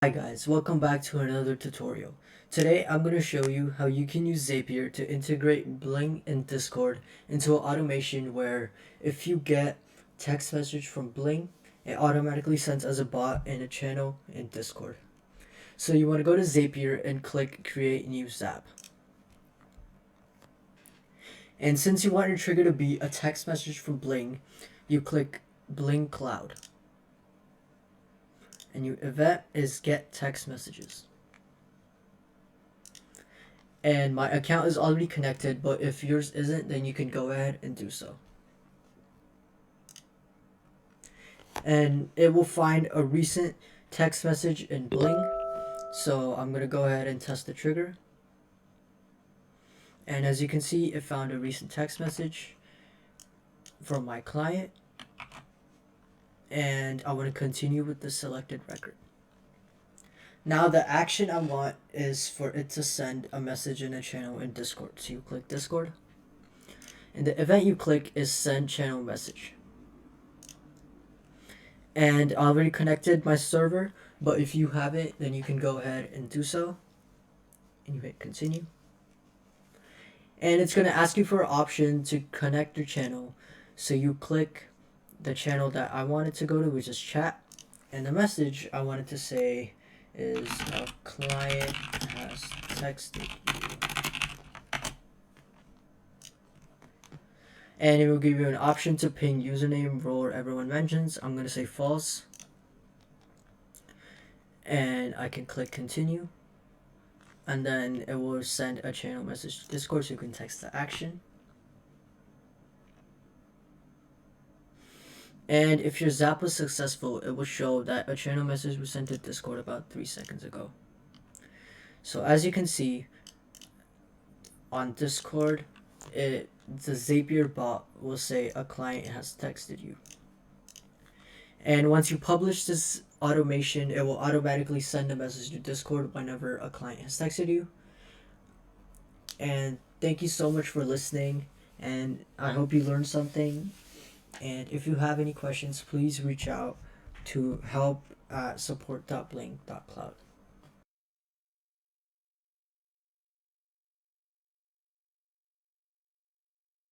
Hi guys, welcome back to another tutorial. Today I'm going to show you how you can use Zapier to integrate Bling and Discord into an automation where if you get text message from Bling, it automatically sends as a bot in a channel in Discord. So you want to go to Zapier and click create new Zap. And since you want your trigger to be a text message from Bling, you click Bling Cloud. And your event is get text messages. And my account is already connected, but if yours isn't, then you can go ahead and do so. And it will find a recent text message in Bling. So I'm going to go ahead and test the trigger. And as you can see, it found a recent text message from my client. And I want to continue with the selected record. Now the action I want is for it to send a message in a channel in Discord. So you click Discord. And the event you click is send channel message. And I already connected my server, but if you haven't, then you can go ahead and do so. And you hit continue. And it's going to ask you for an option to connect your channel. So you click the channel that I wanted to go to, which is chat. And the message I wanted to say is a client has texted you. And it will give you an option to ping username, role, or everyone mentions. I'm going to say false. And I can click continue. And then it will send a channel message to Discord so you can text the action. And if your Zap was successful, it will show that a channel message was sent to Discord about 3 seconds ago. So as you can see, on Discord, the Zapier bot will say a client has texted you. And once you publish this automation, it will automatically send a message to Discord whenever a client has texted you. And thank you so much for listening, and I hope you learned something. And if you have any questions, please reach out to help at support.bling.cloud.